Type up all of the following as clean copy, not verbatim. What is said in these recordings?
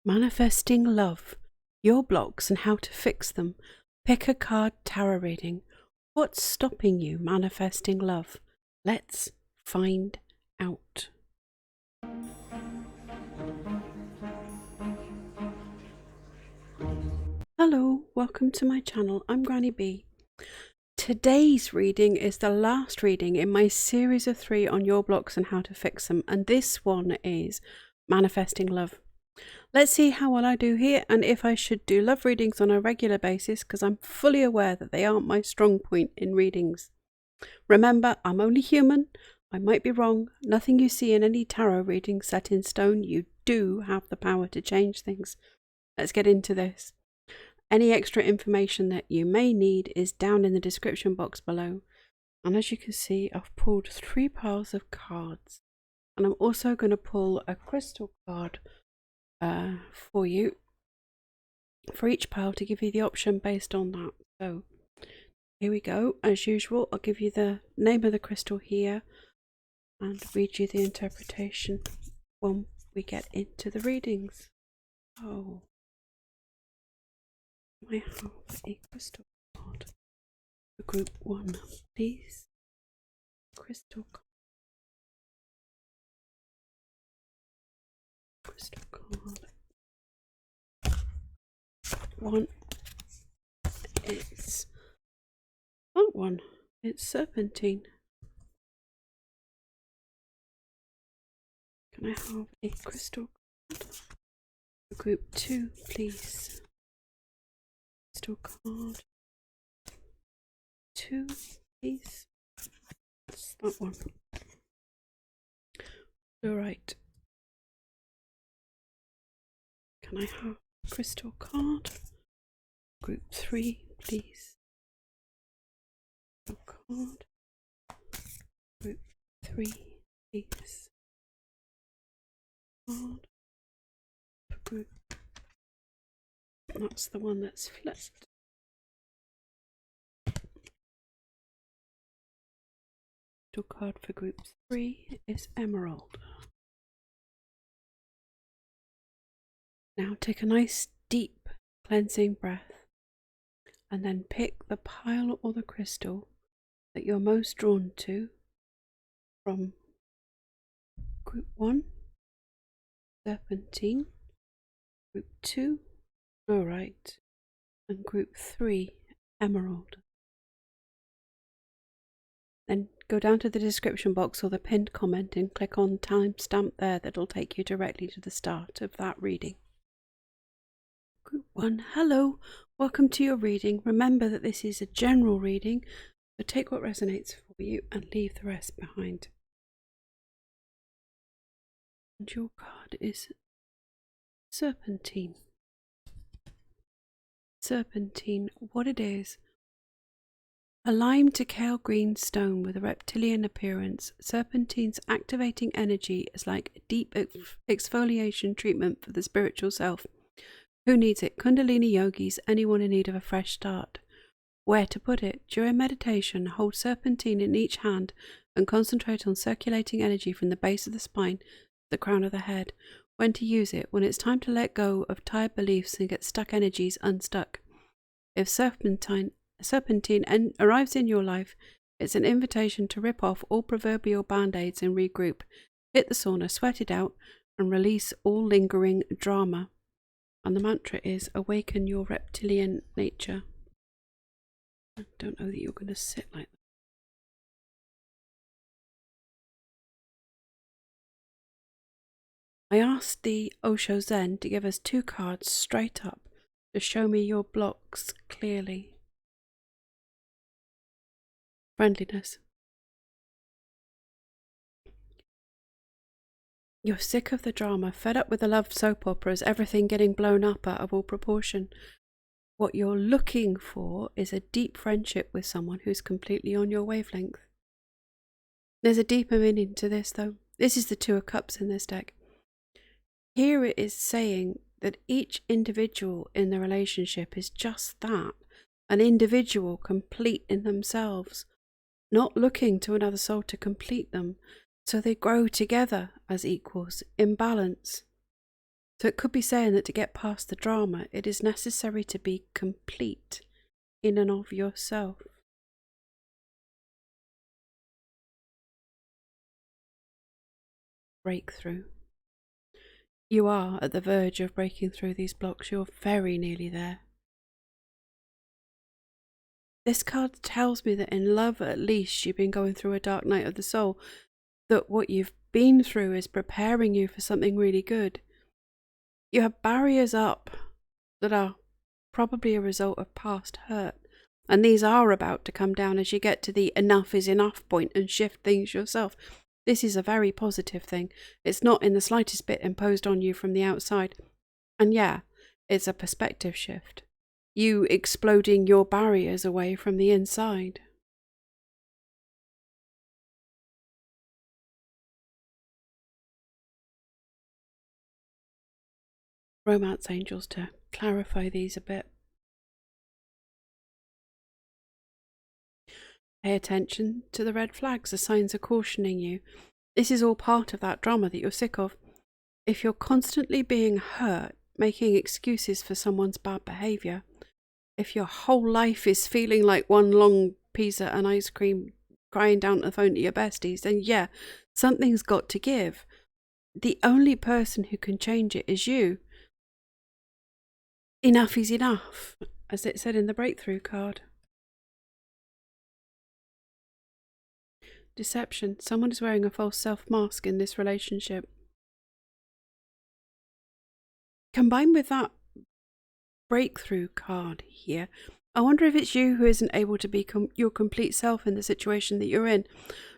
Manifesting love, your blocks and how to fix them. Pick a card tarot reading. What's stopping you manifesting love? Let's find out. Hello, welcome to my channel. I'm Granny B. Today's reading is the last reading in my series of 3 on your blocks and how to fix them, and this one is manifesting love. Let's see how well I do here and if I should do love readings on a regular basis, because I'm fully aware that they aren't my strong point in readings. Remember, I'm only human. I might be wrong. Nothing you see in any tarot reading set in stone. You do have the power to change things. Let's get into this. Any extra information that you may need is down in the description box below. And as you can see, I've pulled 3 piles of cards. And I'm also going to pull a crystal card for you for each pile to give you the option based on that. So here we go. As usual, I'll give you the name of the crystal here and read you the interpretation when we get into the readings. Oh, I have a crystal card for group 1, please. Crystal card. Crystal card. 1. It's that one. It's Serpentine. Can I have a crystal card for group 2, please? Crystal card 2, please. That's that one. Flourite. Can I have a crystal card? Group 3, please. Crystal card. Group 3, please. Card for group. That's the one that's flipped. Crystal card for group 3 is Emerald. Now take a nice deep cleansing breath and then pick the pile or the crystal that you're most drawn to from group 1, Serpentine, group 2, Flourite, and group 3, Emerald. Then go down to the description box or the pinned comment and click on timestamp there. That'll take you directly to the start of that reading. Group 1, hello, welcome to your reading. Remember that this is a general reading, so take what resonates for you and leave the rest behind. And your card is Serpentine. Serpentine, what it is: a lime to kale green stone with a reptilian appearance. Serpentine's activating energy is like a deep exfoliation treatment for the spiritual self. Who needs it? Kundalini yogis, anyone in need of a fresh start. Where to put it? During meditation, hold Serpentine in each hand and concentrate on circulating energy from the base of the spine to the crown of the head. When to use it? When it's time to let go of tired beliefs and get stuck energies unstuck. If Serpentine arrives in your life, it's an invitation to rip off all proverbial band-aids and regroup. Hit the sauna, sweat it out, and release all lingering drama. And the mantra is, awaken your reptilian nature. I don't know that you're going to sit like that. I asked the Osho Zen to give us 2 cards straight up to show me your blocks clearly. Friendliness. You're sick of the drama, fed up with the love soap operas, everything getting blown up out of all proportion. What you're looking for is a deep friendship with someone who's completely on your wavelength. There's a deeper meaning to this though. This is the 2 of Cups in this deck. Here it is saying that each individual in the relationship is just that, an individual complete in themselves, not looking to another soul to complete them, so they grow together as equals, in balance. So it could be saying that to get past the drama, it is necessary to be complete in and of yourself. Breakthrough. You are at the verge of breaking through these blocks. You're very nearly there. This card tells me that in love, at least, you've been going through a dark night of the soul, that what you've been through is preparing you for something really good. You have barriers up that are probably a result of past hurt, and these are about to come down as you get to the enough is enough point and shift things yourself. This is a very positive thing. It's not in the slightest bit imposed on you from the outside. And yeah, it's a perspective shift. You exploding your barriers away from the inside. Romance angels to clarify these a bit. Pay attention to the red flags. The signs are cautioning you. This is all part of that drama that you're sick of. If you're constantly being hurt, making excuses for someone's bad behaviour, if your whole life is feeling like one long pizza and ice cream crying down the phone to your besties, then yeah, something's got to give. The only person who can change it is you. Enough is enough, as it said in the breakthrough card. Deception. Someone is wearing a false self-mask in this relationship. Combined with that breakthrough card here, I wonder if it's you who isn't able to be your complete self in the situation that you're in.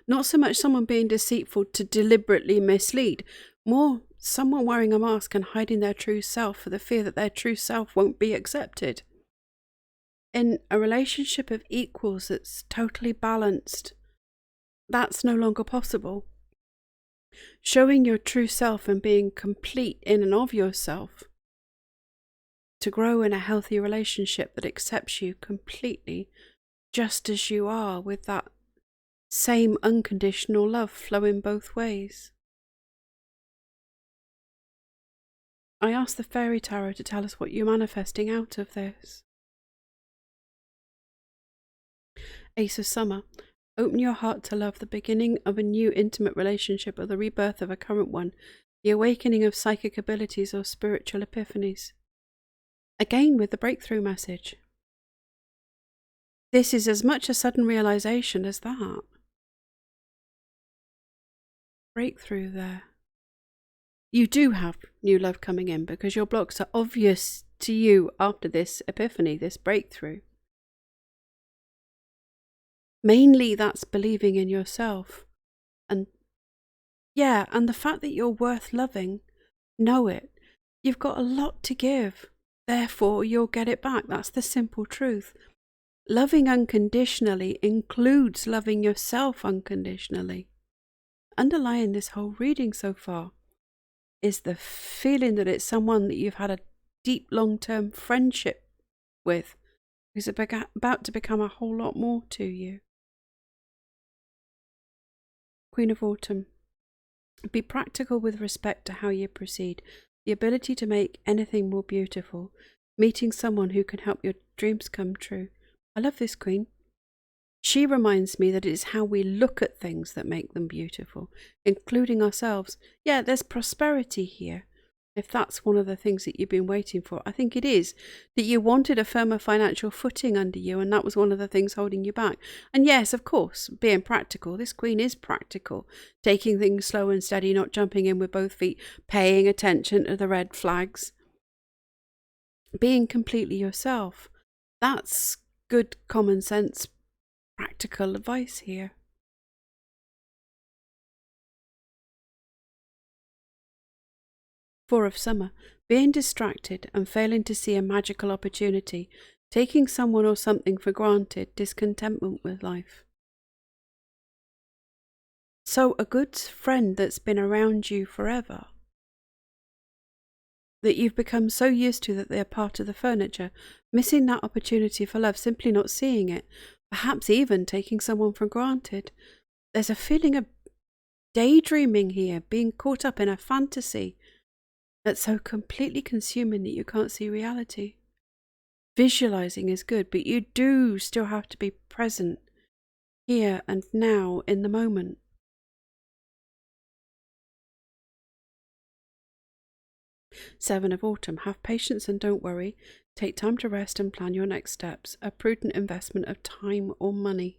Not so much someone being deceitful to deliberately mislead, more someone wearing a mask and hiding their true self for the fear that their true self won't be accepted. In a relationship of equals that's totally balanced, that's no longer possible. Showing your true self and being complete in and of yourself to grow in a healthy relationship that accepts you completely just as you are, with that same unconditional love flowing both ways. I asked the Fairy Tarot to tell us what you're manifesting out of this. Ace of Summer. Open your heart to love, the beginning of a new intimate relationship or the rebirth of a current one, the awakening of psychic abilities or spiritual epiphanies. Again with the breakthrough message. This is as much a sudden realization as that. Breakthrough there. You do have new love coming in because your blocks are obvious to you after this epiphany, this breakthrough. Mainly that's believing in yourself. And yeah, and the fact that you're worth loving, know it. You've got a lot to give. Therefore, you'll get it back. That's the simple truth. Loving unconditionally includes loving yourself unconditionally. Underlying this whole reading so far is the feeling that it's someone that you've had a deep long-term friendship with, who's about to become a whole lot more to you. Queen of Autumn. Be practical with respect to how you proceed. The ability to make anything more beautiful. Meeting someone who can help your dreams come true. I love this Queen. She reminds me that it is how we look at things that make them beautiful, including ourselves. Yeah, there's prosperity here. If that's one of the things that you've been waiting for, I think it is that you wanted a firmer financial footing under you, and that was one of the things holding you back. And yes, of course, being practical, this Queen is practical, taking things slow and steady, not jumping in with both feet, paying attention to the red flags, being completely yourself. That's good common sense, practical advice here. Four of Summer. Being distracted and failing to see a magical opportunity, taking someone or something for granted, discontentment with life. So a good friend that's been around you forever, that you've become so used to that they're part of the furniture, missing that opportunity for love, simply not seeing it, perhaps even taking someone for granted. There's a feeling of daydreaming here, being caught up in a fantasy. That's so completely consuming that you can't see reality. Visualizing is good, but you do still have to be present here and now in the moment. Seven of Autumn. Have patience and don't worry. Take time to rest and plan your next steps. A prudent investment of time or money.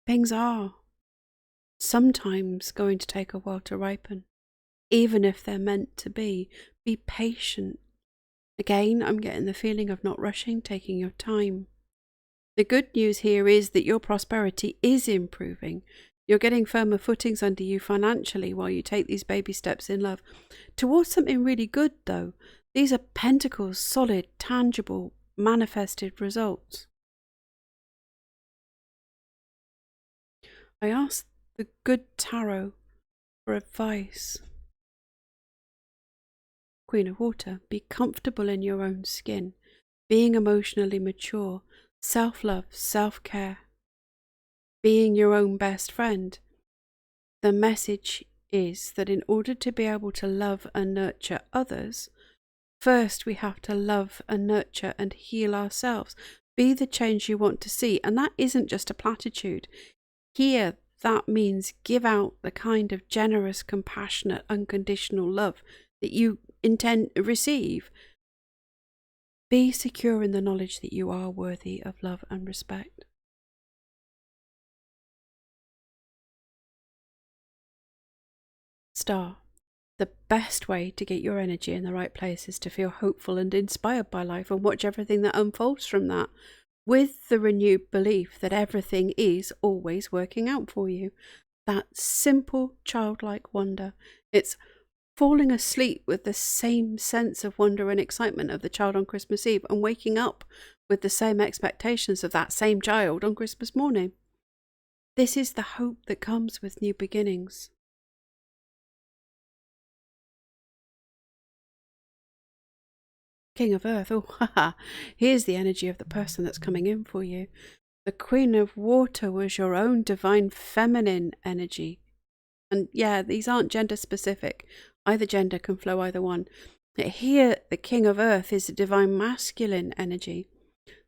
Things are sometimes going to take a while to ripen, even if they're meant to be. Be patient. Again, I'm getting the feeling of not rushing, taking your time. The good news here is that your prosperity is improving. You're getting firmer footings under you financially while you take these baby steps in love towards something really good, though. These are pentacles, solid, tangible, manifested results. I asked the good tarot for advice. Queen of Water. Be comfortable in your own skin. Being emotionally mature. Self-love, self-care. Being your own best friend. The message is that in order to be able to love and nurture others, first we have to love and nurture and heal ourselves. Be the change you want to see. And that isn't just a platitude. Here, that means give out the kind of generous, compassionate, unconditional love that you intend to receive. Be secure in the knowledge that you are worthy of love and respect. Star. The best way to get your energy in the right place is to feel hopeful and inspired by life and watch everything that unfolds from that, with the renewed belief that everything is always working out for you. That simple childlike wonder. It's falling asleep with the same sense of wonder and excitement of the child on Christmas Eve and waking up with the same expectations of that same child on Christmas morning. This is the hope that comes with new beginnings. King of Earth. Oh, haha. Here's the energy of the person that's coming in for you. The Queen of Water was your own divine feminine energy. And yeah, these aren't gender specific. Either gender can flow either one. Here, the King of Earth is a divine masculine energy.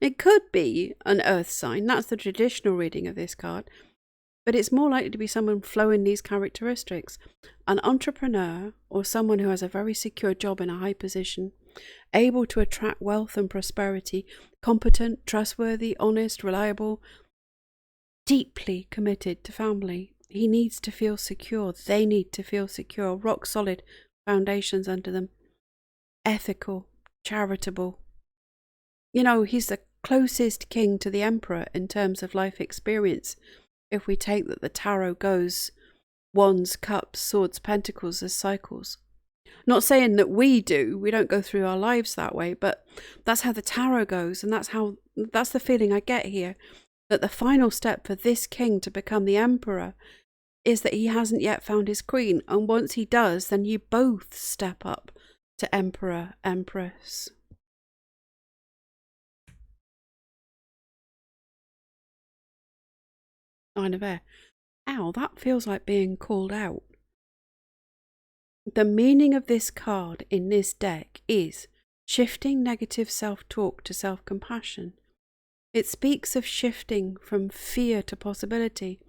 It could be an earth sign. That's the traditional reading of this card. But it's more likely to be someone flowing these characteristics. An entrepreneur or someone who has a very secure job in a high position, able to attract wealth and prosperity, competent, trustworthy, honest, reliable, deeply committed to family. He needs to feel secure. They need to feel secure. Rock solid foundations under them. Ethical, charitable. You know, he's the closest king to the emperor in terms of life experience. If we take that the tarot goes wands, cups, swords, pentacles as cycles. Not saying that we don't go through our lives that way, but that's how the tarot goes, and that's the feeling I get here, that the final step for this king to become the emperor is that he hasn't yet found his queen, and once he does, then you both step up to emperor, empress. Nine of Air. Ow, that feels like being called out. The meaning of this card in this deck is shifting negative self-talk to self-compassion. It speaks of shifting from fear to possibility.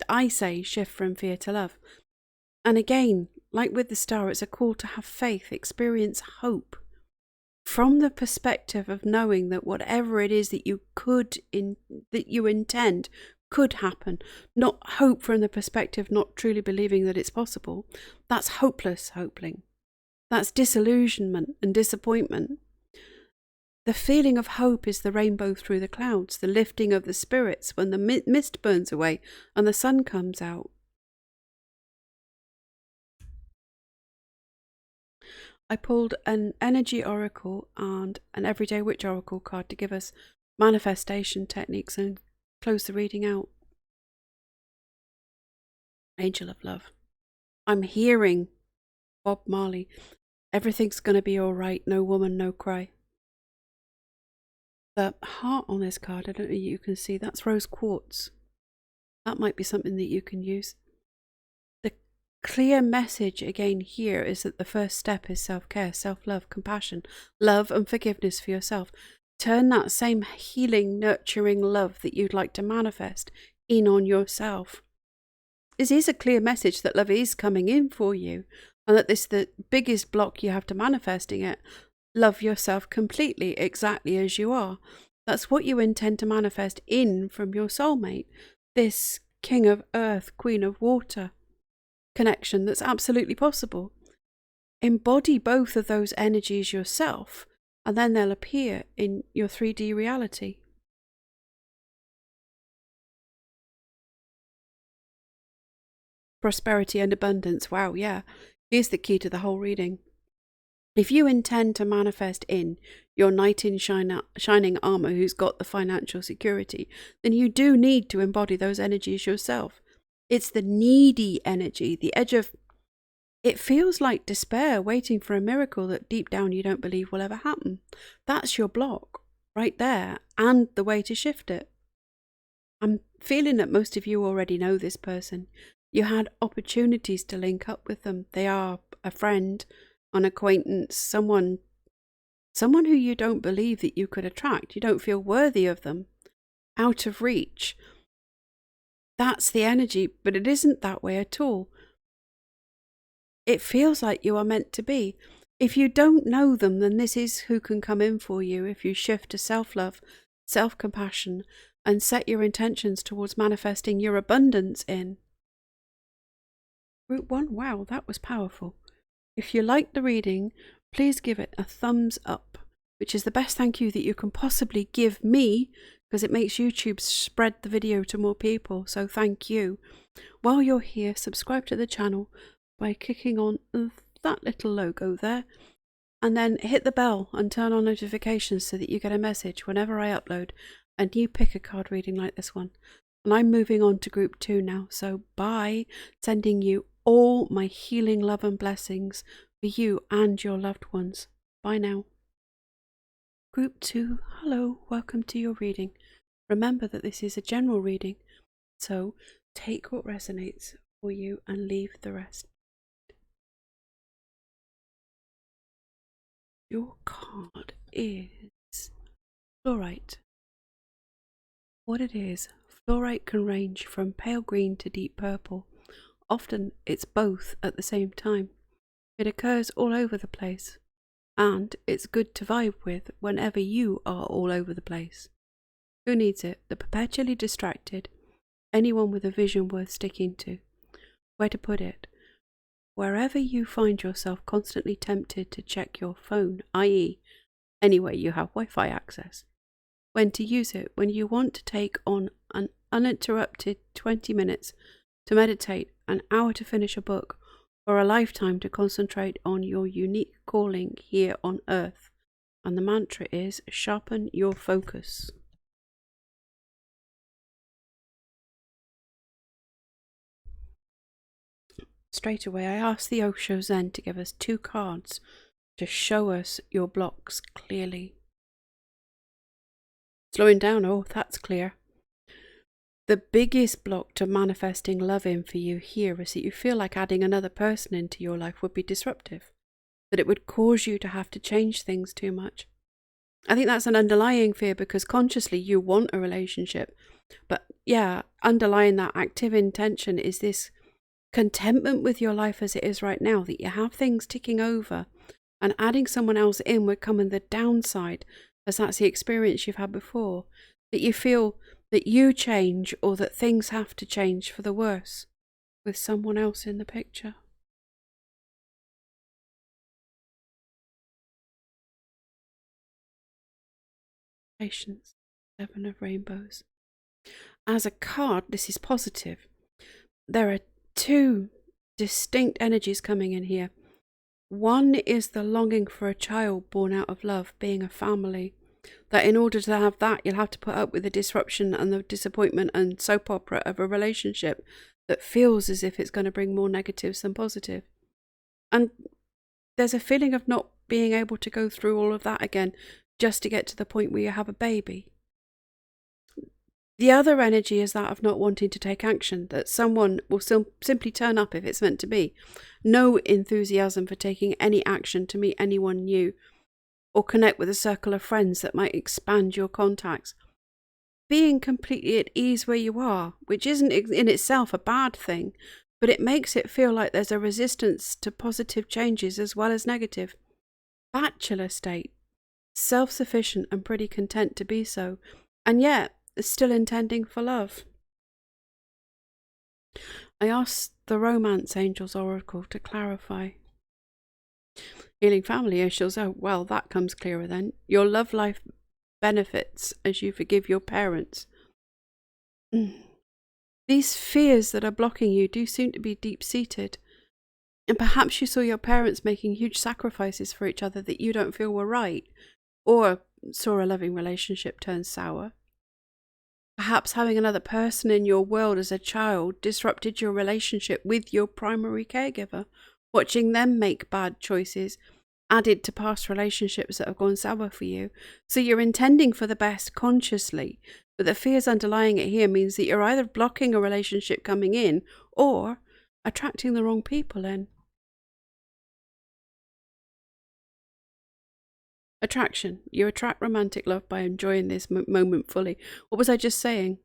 I say shift from fear to love. And again, like with the star, it's a call to have faith, experience hope. From the perspective of knowing that whatever it is that you intend could happen. Not hope from the perspective not truly believing that it's possible. That's hopeless hoping. That's disillusionment and disappointment. The feeling of hope is the rainbow through the clouds, the lifting of the spirits when the mist burns away and the sun comes out. I pulled an energy oracle and an everyday witch oracle card to give us manifestation techniques and close the reading out. Angel of Love. I'm hearing Bob Marley. Everything's going to be all right. No woman, no cry. The heart on this card, I don't know if you can see, that's rose quartz. That might be something that you can use. The clear message again here is that the first step is self-care, self-love, compassion, love and forgiveness for yourself. Turn that same healing, nurturing love that you'd like to manifest in on yourself. This is a clear message that love is coming in for you, and that this is the biggest block you have to manifesting it. Love yourself completely, exactly as you are. That's what you intend to manifest in from your soulmate. This King of Earth, Queen of Water connection that's absolutely possible. Embody both of those energies yourself, and then they'll appear in your 3D reality. Prosperity and abundance. Wow, yeah. Here's the key to the whole reading. If you intend to manifest in your knight in shining armor who's got the financial security, then you do need to embody those energies yourself. It's the needy energy, the edge of... It feels like despair, waiting for a miracle that deep down you don't believe will ever happen. That's your block, right there, and the way to shift it. I'm feeling that most of you already know this person. You had opportunities to link up with them. They are a friend, an acquaintance, someone who you don't believe that you could attract. You don't feel worthy of them, out of reach. That's the energy, but it isn't that way at all. It feels like you are meant to be. If you don't know them, then this is who can come in for you if you shift to self-love, self-compassion, and set your intentions towards manifesting your abundance in. Group 1, wow, that was powerful. If you liked the reading, please give it a thumbs up, which is the best thank you that you can possibly give me, because it makes YouTube spread the video to more people, so thank you. While you're here, subscribe to the channel by clicking on that little logo there, and then hit the bell and turn on notifications so that you get a message whenever I upload a new pick a card reading like this one. And I'm moving on to group 2 now, so bye, sending you all my healing love and blessings for you and your loved ones. Bye now. Group 2, hello, welcome to your reading. Remember that this is a general reading, so take what resonates for you and leave the rest. Your card is Flourite. What it is, Flourite can range from pale green to deep purple. Often it's both at the same time. It occurs all over the place, and it's good to vibe with whenever you are all over the place. Who needs it? The perpetually distracted, anyone with a vision worth sticking to. Where to put it? Wherever you find yourself constantly tempted to check your phone, i.e. anywhere you have Wi-Fi access. When to use it? When you want to take on an uninterrupted 20 minutes to meditate, an hour to finish a book, or a lifetime to concentrate on your unique calling here on earth. And the mantra is, sharpen your focus. Straight away, I asked the Osho Zen to give us 2 cards to show us your blocks clearly. Slowing down, oh, that's clear. The biggest block to manifesting love in for you here is that you feel like adding another person into your life would be disruptive, that it would cause you to have to change things too much. I think that's an underlying fear because consciously you want a relationship. But yeah, underlying that active intention is this contentment with your life as it is right now, that you have things ticking over, and adding someone else in would come in the downside, as that's the experience you've had before, that you feel that you change or that things have to change for the worse with someone else in the picture. Patience, 7 of Rainbows. As a card, this is positive. There are 2 distinct energies coming in here. One is the longing for a child born out of love, being a family. That in order to have that, you'll have to put up with the disruption and the disappointment and soap opera of a relationship that feels as if it's going to bring more negatives than positive. And there's a feeling of not being able to go through all of that again just to get to the point where you have a baby. The other energy is that of not wanting to take action, that someone will simply turn up if it's meant to be. No enthusiasm for taking any action to meet anyone new or connect with a circle of friends that might expand your contacts. Being completely at ease where you are, which isn't in itself a bad thing, but it makes it feel like there's a resistance to positive changes as well as negative. Bachelor state, self-sufficient and pretty content to be so, and yet still intending for love. I asked the Romance Angels Oracle to clarify. Healing family issues, oh well, that comes clearer then. Your love life benefits as you forgive your parents. These fears that are blocking you do seem to be deep-seated. And perhaps you saw your parents making huge sacrifices for each other that you don't feel were right, or saw a loving relationship turn sour. Perhaps having another person in your world as a child disrupted your relationship with your primary caregiver. Watching them make bad choices added to past relationships that have gone sour for you. So you're intending for the best consciously, but the fears underlying it here means that you're either blocking a relationship coming in or attracting the wrong people in. Attraction. You attract romantic love by enjoying this moment fully. What was I just saying?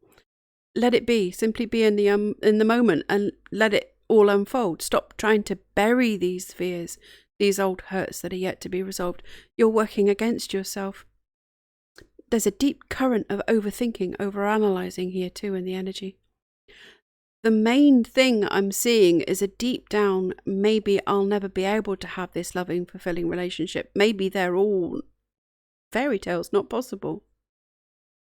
Let it be. Simply be in the moment and let it all unfold. Stop trying to bury these fears, these old hurts that are yet to be resolved. You're working against yourself. There's a deep current of overthinking, overanalyzing here too in the energy. The main thing I'm seeing is a deep down, maybe I'll never be able to have this loving, fulfilling relationship. Maybe they're all fairy tales, not possible.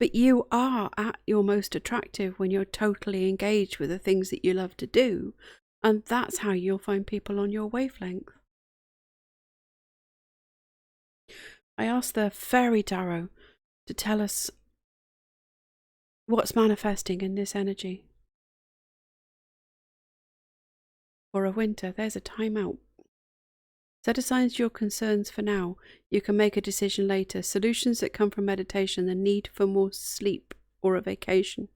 But you are at your most attractive when you're totally engaged with the things that you love to do. And that's how you'll find people on your wavelength. I asked the Fairy Tarot to tell us what's manifesting in this energy. For a winter, there's a timeout. Set aside your concerns for now. You can make a decision later. Solutions that come from meditation, the need for more sleep or a vacation.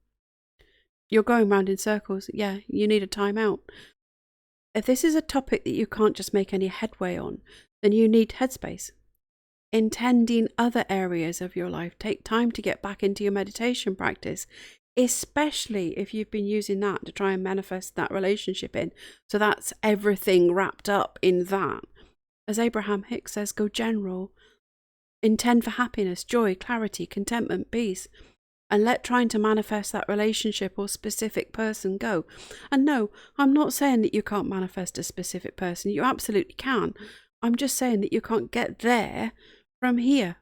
You're going round in circles. Yeah, you need a timeout. If this is a topic that you can't just make any headway on, then you need headspace. Intending other areas of your life. Take time to get back into your meditation practice, especially if you've been using that to try and manifest that relationship in. So that's everything wrapped up in that. As Abraham Hicks says, go general. Intend for happiness, joy, clarity, contentment, peace. And let trying to manifest that relationship or specific person go. And no, I'm not saying that you can't manifest a specific person. You absolutely can. I'm just saying that you can't get there from here.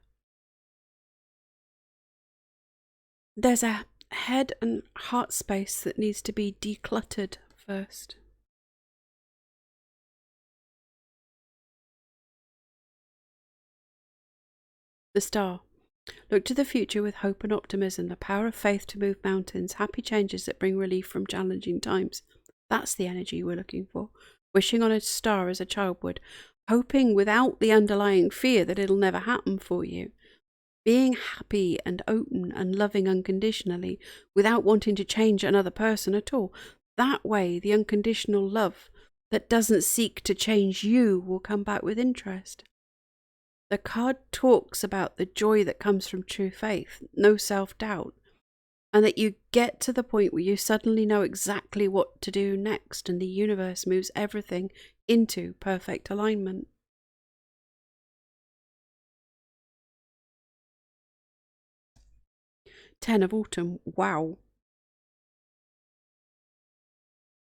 There's a head and heart space that needs to be decluttered first. The Star. Look to the future with hope and optimism, the power of faith to move mountains, happy changes that bring relief from challenging times. That's the energy we're looking for. Wishing on a star as a child would, hoping without the underlying fear that it'll never happen for you. Being happy and open and loving unconditionally without wanting to change another person at all. That way, the unconditional love that doesn't seek to change you will come back with interest. The card talks about the joy that comes from true faith, no self-doubt, and that you get to the point where you suddenly know exactly what to do next and the universe moves everything into perfect alignment. Ten of Autumn. Wow.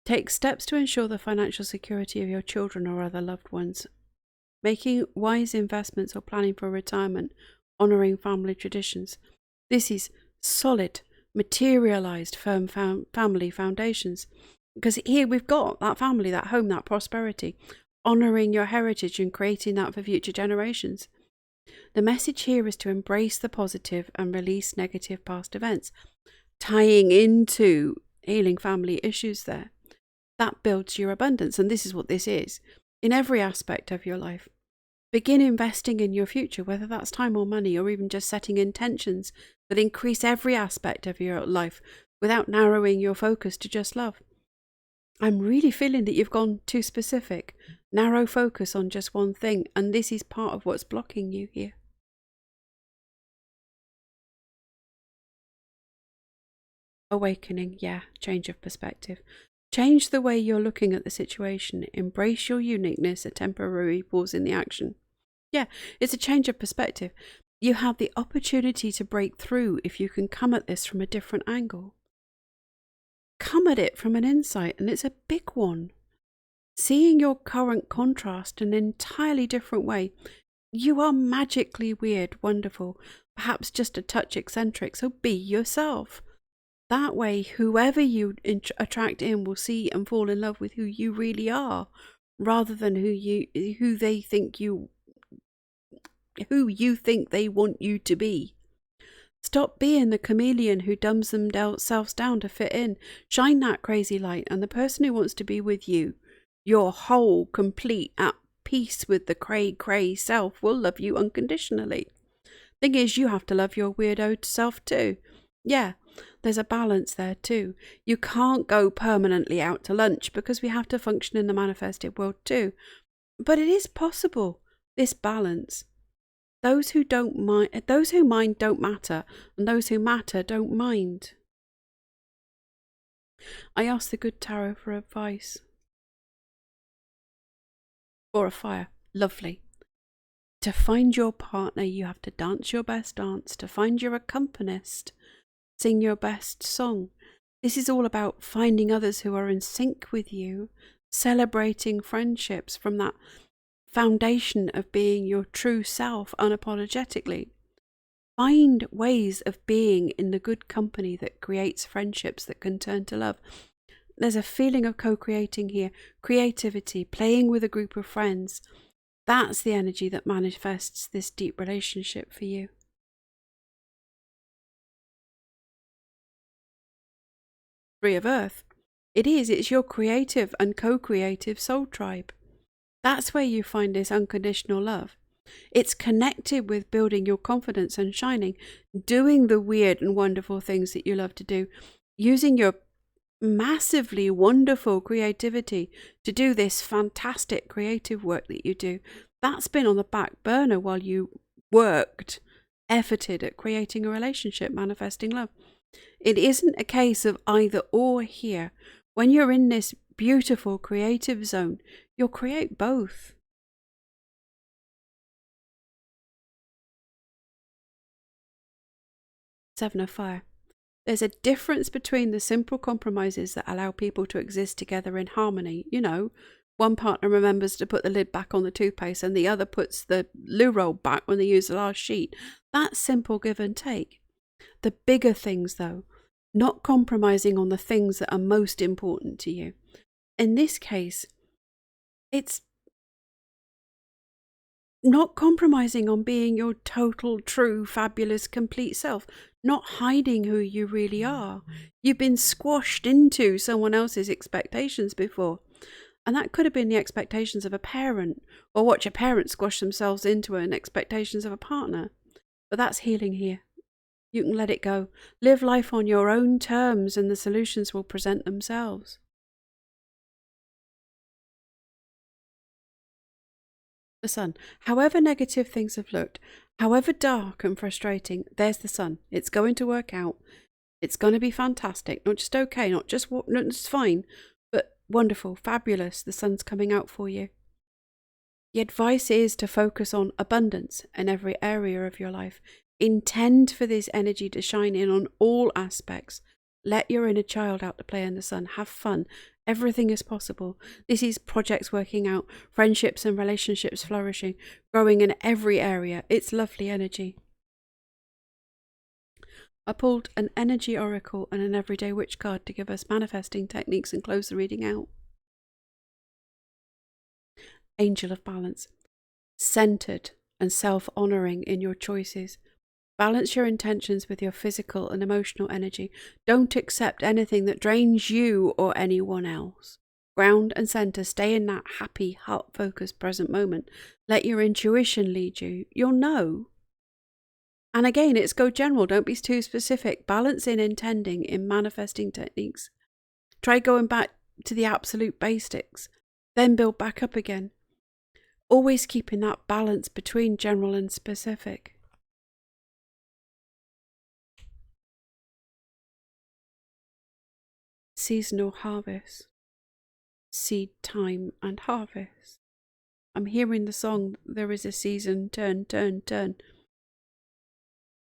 Take steps to ensure the financial security of your children or other loved ones. Making wise investments or planning for retirement, honouring family traditions. This is solid, materialised, firm family foundations. Because here we've got that family, that home, that prosperity. Honouring your heritage and creating that for future generations. The message here is to embrace the positive and release negative past events. Tying into healing family issues there. That builds your abundance, and this is what this is. In every aspect of your life. Begin investing in your future, whether that's time or money, or even just setting intentions that increase every aspect of your life without narrowing your focus to just love. I'm really feeling that you've gone too specific. Narrow focus on just one thing, and this is part of what's blocking you here. Awakening, yeah, change of perspective. Change the way you're looking at the situation. Embrace your uniqueness, a temporary pause in the action. Yeah, it's a change of perspective. You have the opportunity to break through if you can come at this from a different angle. Come at it from an insight, and it's a big one. Seeing your current contrast in an entirely different way. You are magically weird, wonderful, perhaps just a touch eccentric, so be yourself. That way, whoever you attract in will see and fall in love with who you really are, rather than who you think they want you to be. Stop being the chameleon who dumbs themselves down to fit in. Shine that crazy light, and the person who wants to be with you, your whole, complete, at peace with the cray self, will love you unconditionally. Thing is, you have to love your weirdo self too. Yeah, there's a balance there too. You can't go permanently out to lunch because we have to function in the manifested world too. But it is possible, this balance. Those who mind don't matter, and those who matter don't mind. I asked the good tarot for advice. Or a fire. Lovely. To find your partner, you have to dance your best dance. To find your accompanist, sing your best song. This is all about finding others who are in sync with you, celebrating friendships from that foundation of being your true self unapologetically. Find ways of being in the good company that creates friendships that can turn to love. There's a feeling of co-creating here, creativity, playing with a group of friends. That's the energy that manifests this deep relationship for you. Three of Earth. It's your creative and co-creative soul tribe. That's where you find this unconditional love. It's connected with building your confidence and shining, doing the weird and wonderful things that you love to do, using your massively wonderful creativity to do this fantastic creative work that you do. That's been on the back burner while you efforted at creating a relationship, manifesting love. It isn't a case of either or here. When you're in this beautiful creative zone, you'll create both. Seven of Fire. There's a difference between the simple compromises that allow people to exist together in harmony. You know, one partner remembers to put the lid back on the toothpaste and the other puts the loo roll back when they use the last sheet. That's simple give and take. The bigger things, though, not compromising on the things that are most important to you. In this case, it's not compromising on being your total, true, fabulous, complete self, not hiding who you really are. You've been squashed into someone else's expectations before, and that could have been the expectations of a parent, or watch a parent squash themselves into an expectations of a partner. But that's healing here. You can let it go. Live life on your own terms, and the solutions will present themselves. The sun. However negative things have looked, however dark and frustrating, there's the sun. It's going to work out. It's going to be fantastic. Not just okay, not just fine, but wonderful, fabulous. The sun's coming out for you. The advice is to focus on abundance in every area of your life. Intend for this energy to shine in on all aspects. Let your inner child out to play in the sun. Have fun. Everything is possible. This is projects working out, friendships and relationships flourishing, growing in every area. It's lovely energy. I pulled an energy oracle and an everyday witch card to give us manifesting techniques and close the reading out. Angel of Balance. Centered and self-honoring in your choices. Balance your intentions with your physical and emotional energy. Don't accept anything that drains you or anyone else. Ground and center. Stay in that happy, heart-focused present moment. Let your intuition lead you. You'll know. And again, it's go general. Don't be too specific. Balance in intending in manifesting techniques. Try going back to the absolute basics. Then build back up again. Always keeping that balance between general and specific. Seasonal harvest. Seed time and harvest. I'm hearing the song, there is a season, turn, turn, turn.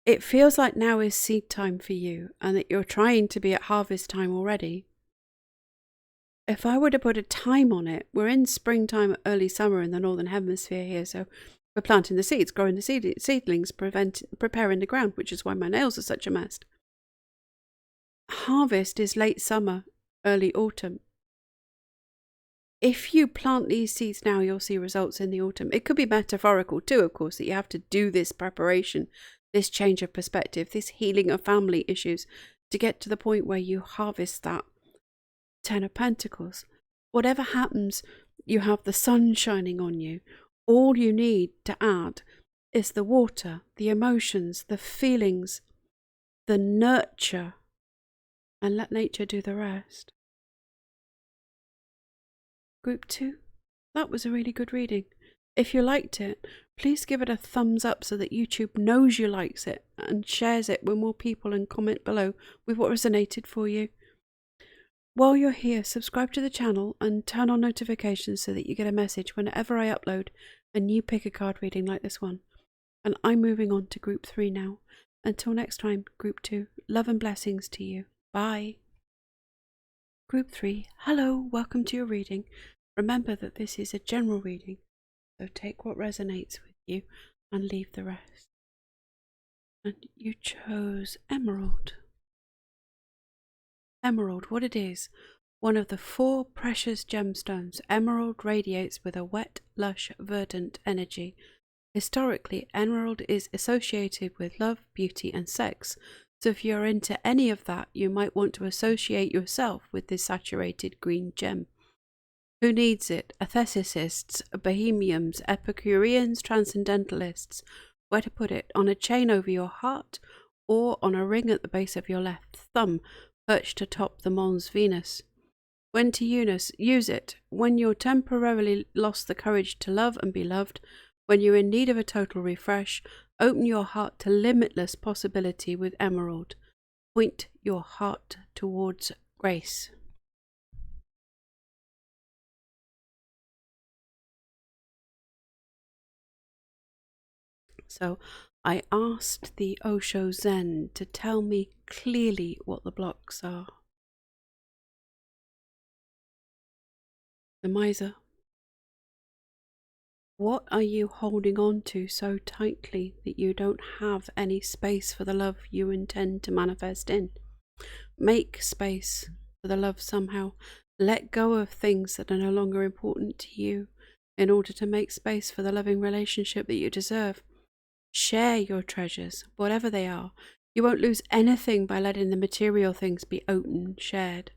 It feels like now is seed time for you and that you're trying to be at harvest time already. If I were to put a time on it, we're in springtime, early summer in the northern hemisphere here, so we're planting the seeds, growing the seedlings, preparing the ground, which is why my nails are such a mess. Harvest is late summer, early autumn. If you plant these seeds now, you'll see results in the autumn. It could be metaphorical too, of course, that you have to do this preparation, this change of perspective, this healing of family issues to get to the point where you harvest that Ten of Pentacles. Whatever happens, you have the sun shining on you. All you need to add is the water, the emotions, the feelings, the nurture, and let nature do the rest. Group 2, that was a really good reading. If you liked it, please give it a thumbs up so that YouTube knows you likes it and shares it with more people, and comment below with what resonated for you. While you're here, subscribe to the channel and turn on notifications so that you get a message whenever I upload a new pick a card reading like this one. And I'm moving on to Group 3 now. Until next time, Group 2, love and blessings to you. Bye. Group 3, hello, welcome to your reading. Remember that this is a general reading, so take what resonates with you and leave the rest. And you chose Emerald. Emerald, what it is, one of the 4 precious gemstones. Emerald radiates with a wet, lush, verdant energy. Historically, emerald is associated with love, beauty, and sex. So if you're into any of that, you might want to associate yourself with this saturated green gem. Who needs it? Aestheticists, bohemians, Epicureans, transcendentalists. Where to put it? On a chain over your heart, or on a ring at the base of your left thumb, perched atop the Mons Venus. When to use it? When you're temporarily lost the courage to love and be loved, when you're in need of a total refresh, open your heart to limitless possibility with emerald. Point your heart towards grace. So I asked the Osho Zen to tell me clearly what the blocks are. The miser. What are you holding on to so tightly that you don't have any space for the love you intend to manifest in? Make space for the love somehow. Let go of things that are no longer important to you in order to make space for the loving relationship that you deserve. Share your treasures, whatever they are. You won't lose anything by letting the material things be open, shared.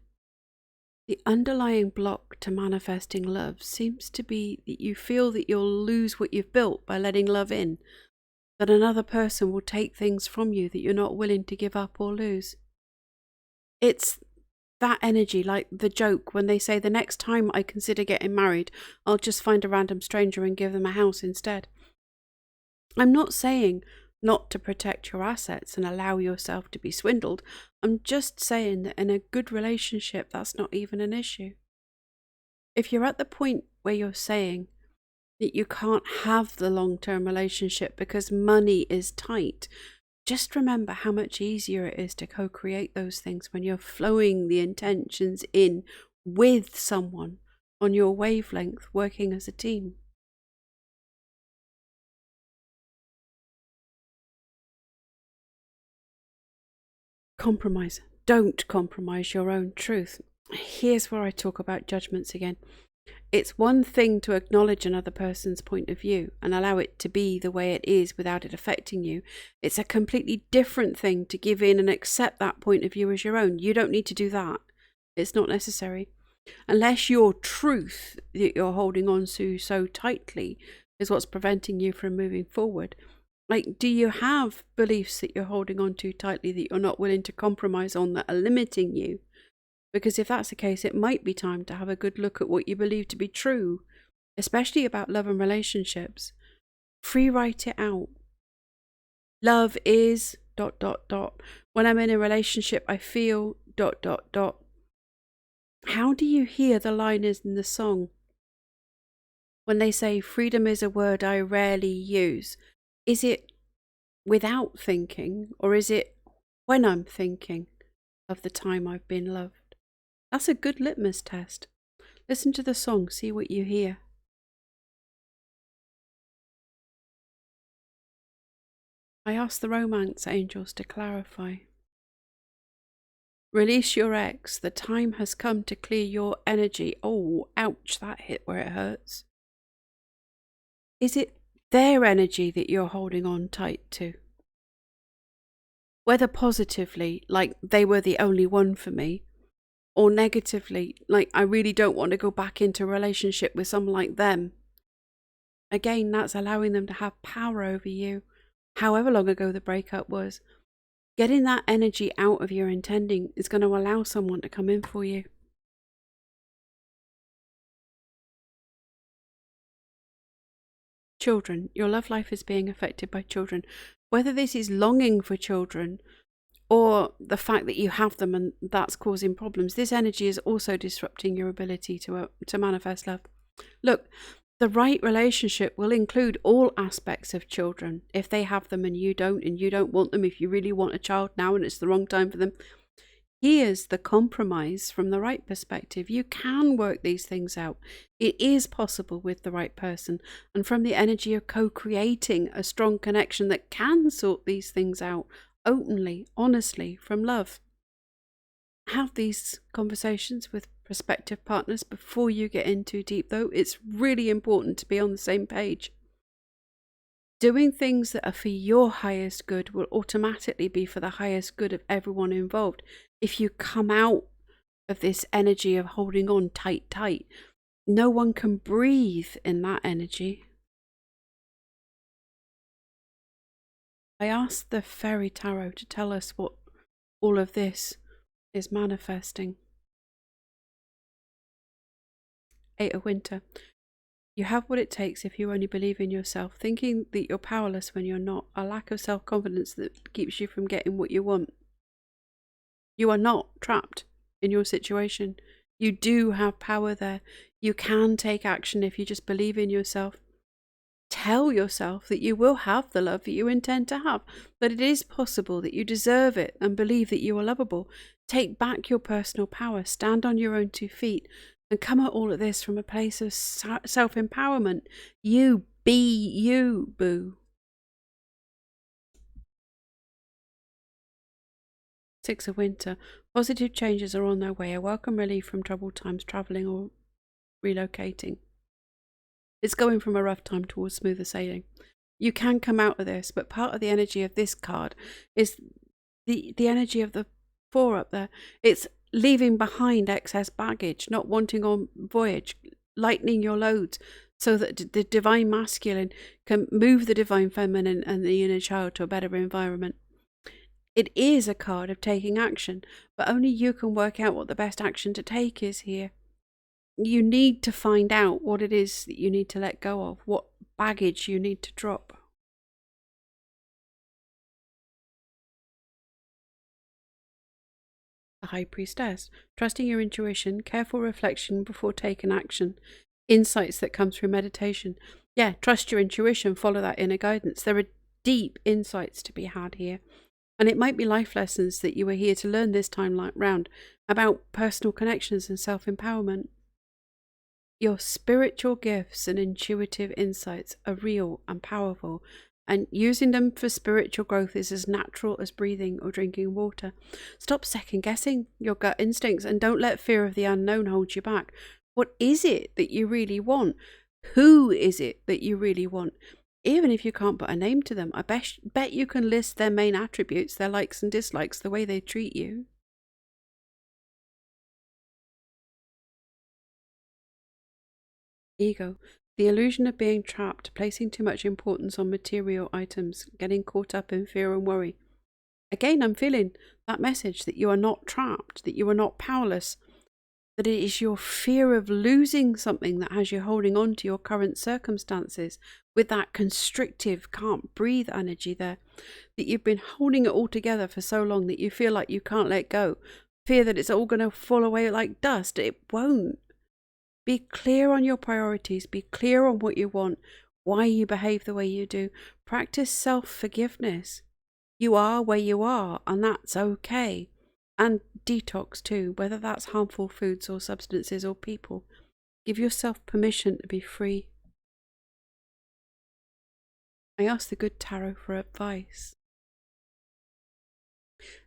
The underlying block to manifesting love seems to be that you feel that you'll lose what you've built by letting love in, that another person will take things from you that you're not willing to give up or lose. It's that energy, like the joke when they say, the next time I consider getting married, I'll just find a random stranger and give them a house instead. I'm not saying not to protect your assets and allow yourself to be swindled. I'm just saying that in a good relationship, that's not even an issue. If you're at the point where you're saying that you can't have the long-term relationship because money is tight, just remember how much easier it is to co-create those things when you're flowing the intentions in with someone on your wavelength, working as a team. Compromise. Don't compromise your own truth. Here's where I talk about judgments again. It's one thing to acknowledge another person's point of view and allow it to be the way it is without it affecting you. It's a completely different thing to give in and accept that point of view as your own. You don't need to do that. It's not necessary. Unless your truth that you're holding on to so tightly is what's preventing you from moving forward. Like, do you have beliefs that you're holding on to tightly that you're not willing to compromise on, that are limiting you? Because if that's the case, it might be time to have a good look at what you believe to be true, especially about love and relationships. Free write it out. Love is ... When I'm in a relationship, I feel ... How do you hear the line is in the song? When they say freedom is a word I rarely use, is it without thinking, or is it when I'm thinking of the time I've been loved? That's a good litmus test. Listen to the song, see what you hear. I ask the romance angels to clarify. Release your ex. The time has come to clear your energy. Oh, ouch, that hit where it hurts. Is it their energy that you're holding on tight to? Whether positively, like they were the only one for me, or negatively, like I really don't want to go back into a relationship with someone like them. Again, that's allowing them to have power over you, however long ago the breakup was. Getting that energy out of your intending is going to allow someone to come in for you. Children. Your love life is being affected by children. Whether this is longing for children or the fact that you have them and that's causing problems, this energy is also disrupting your ability to manifest love. Look, the right relationship will include all aspects of children. If they have them and you don't want them, if you really want a child now and it's the wrong time for them, here's the compromise from the right perspective. You can work these things out. It is possible with the right person, and from the energy of co-creating a strong connection that can sort these things out openly, honestly, from love. Have these conversations with prospective partners before you get in too deep, though. It's really important to be on the same page. Doing things that are for your highest good will automatically be for the highest good of everyone involved. If you come out of this energy of holding on tight, no one can breathe in that energy. I asked the Fairy Tarot to tell us what all of this is manifesting. 8 of Winter. You have what it takes if you only believe in yourself. Thinking that you're powerless when you're not. A lack of self-confidence that keeps you from getting what you want. You are not trapped in your situation. You do have power there. You can take action if you just believe in yourself. Tell yourself that you will have the love that you intend to have, that it is possible, that you deserve it, and believe that you are lovable. Take back your personal power, stand on your own 2 feet, and come at all of this from a place of self-empowerment. You be you, boo. 6 of Winter. Positive changes are on their way. A welcome relief from troubled times, travelling or relocating. It's going from a rough time towards smoother sailing. You can come out of this, but part of the energy of this card is the energy of the 4 up there. It's leaving behind excess baggage, not wanting on voyage, lightening your loads so that the divine masculine can move the divine feminine and the inner child to a better environment. It is a card of taking action, but only you can work out what the best action to take is here. You need to find out what it is that you need to let go of, what baggage you need to drop. The High Priestess. Trusting your intuition, careful reflection before taking action, insights that come through meditation. Yeah, trust your intuition, follow that inner guidance. There are deep insights to be had here. And it might be life lessons that you are here to learn this time round about personal connections and self-empowerment. Your spiritual gifts and intuitive insights are real and powerful, and using them for spiritual growth is as natural as breathing or drinking water. Stop second-guessing your gut instincts and don't let fear of the unknown hold you back. What is it that you really want? Who is it that you really want? Even if you can't put a name to them, I bet you can list their main attributes, their likes and dislikes, the way they treat you. Ego. The illusion of being trapped, placing too much importance on material items, getting caught up in fear and worry. Again, I'm feeling that message that you are not trapped, that you are not powerless, that it is your fear of losing something that has you holding on to your current circumstances with that constrictive, can't breathe energy there, that you've been holding it all together for so long that you feel like you can't let go, fear that it's all going to fall away like dust. It won't. Be clear on your priorities, be clear on what you want, why you behave the way you do. Practice self-forgiveness. You are where you are, and that's okay. And detox too, whether that's harmful foods or substances or people. Give yourself permission to be free. I ask the good tarot for advice.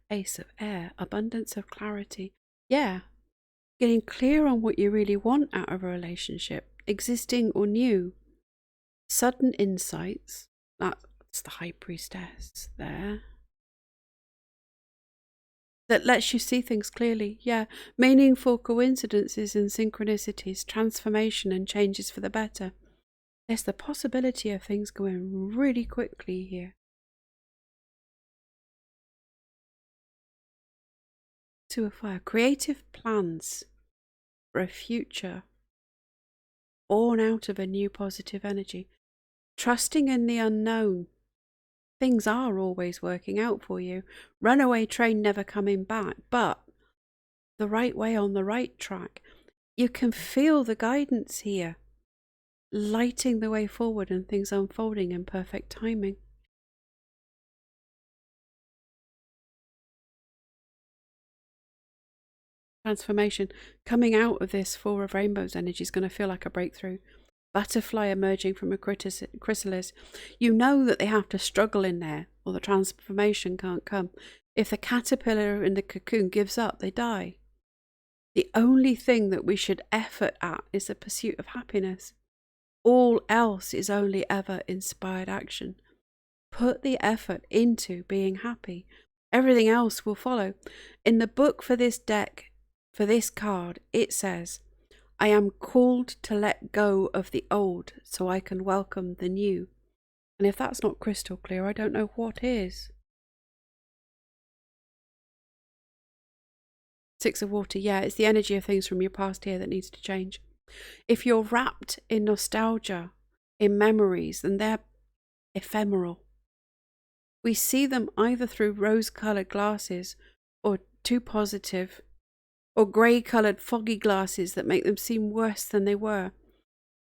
Ace of Air, abundance of clarity. Yeah, getting clear on what you really want out of a relationship, existing or new. Sudden insights, that's the High Priestess there. That lets you see things clearly. Yeah, meaningful coincidences and synchronicities, transformation and changes for the better. There's the possibility of things going really quickly here. Two of Fire, creative plans for a future born out of a new positive energy. Trusting in the unknown. Things are always working out for you. Runaway train never coming back, but the right way on the right track. You can feel the guidance here, lighting the way forward and things unfolding in perfect timing. Transformation. Coming out of this Four of Rainbows energy is going to feel like a breakthrough. Butterfly emerging from a chrysalis. You know that they have to struggle in there or the transformation can't come. If the caterpillar in the cocoon gives up, they die. The only thing that we should effort at is the pursuit of happiness. All else is only ever inspired action. Put the effort into being happy. Everything else will follow. In the book for this deck, for this card, it says, I am called to let go of the old so I can welcome the new. And if that's not crystal clear, I don't know what is. Six of Water, yeah, it's the energy of things from your past here that needs to change. If you're wrapped in nostalgia, in memories, then they're ephemeral. We see them either through rose-coloured glasses or too positive, or grey-coloured foggy glasses that make them seem worse than they were.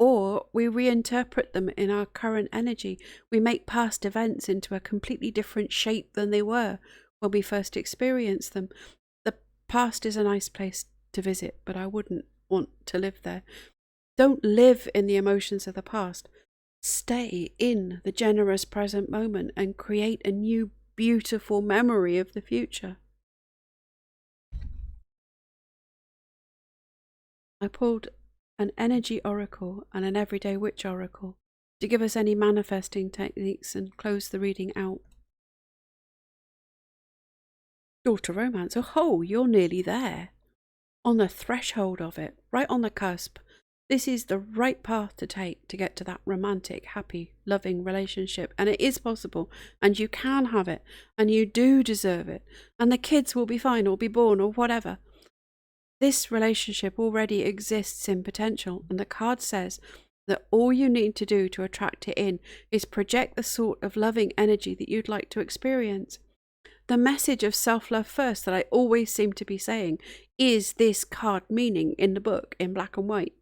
Or we reinterpret them in our current energy. We make past events into a completely different shape than they were when we first experienced them. The past is a nice place to visit, but I wouldn't want to live there. Don't live in the emotions of the past. Stay in the generous present moment and create a new beautiful memory of the future. I pulled an energy oracle and an everyday witch oracle to give us any manifesting techniques and close the reading out. Daughter Romance, oh, you're nearly there. On the threshold of it, right on the cusp. This is the right path to take to get to that romantic, happy, loving relationship. And it is possible. And you can have it. And you do deserve it. And the kids will be fine or be born or whatever. This relationship already exists in potential. And the card says that all you need to do to attract it in is project the sort of loving energy that you'd like to experience. The message of self-love first that I always seem to be saying is this card meaning in the book in black and white.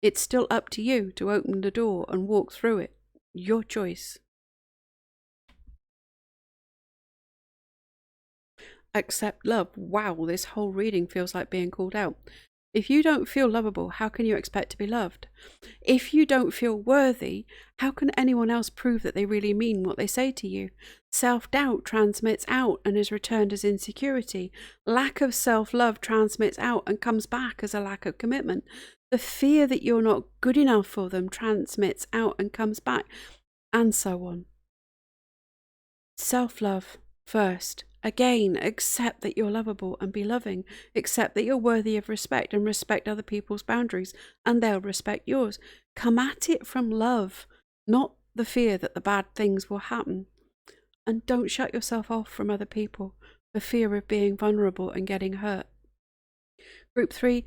It's still up to you to open the door and walk through it. Your choice. Accept love. Wow, this whole reading feels like being called out. If you don't feel lovable, how can you expect to be loved? If you don't feel worthy, how can anyone else prove that they really mean what they say to you? Self-doubt transmits out and is returned as insecurity. Lack of self-love transmits out and comes back as a lack of commitment. The fear that you're not good enough for them transmits out and comes back, and so on. Self-love first, Again, accept that you're lovable and be loving. Accept that you're worthy of respect and respect other people's boundaries, and they'll respect yours. Come at it from love, not the fear that the bad things will happen. And don't shut yourself off from other people for fear of being vulnerable and getting hurt. Group 3,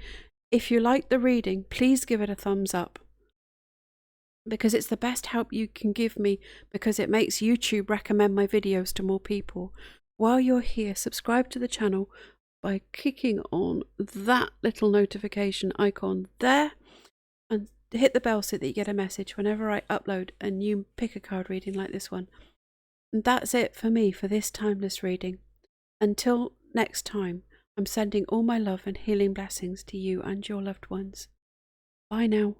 if you like the reading, please give it a thumbs up, because it's the best help you can give me, because it makes YouTube recommend my videos to more people. While you're here, subscribe to the channel by clicking on that little notification icon there, and hit the bell so that you get a message whenever I upload a new pick a card reading like this one. And that's it for me for this timeless reading. Until next time, I'm sending all my love and healing blessings to you and your loved ones. Bye now.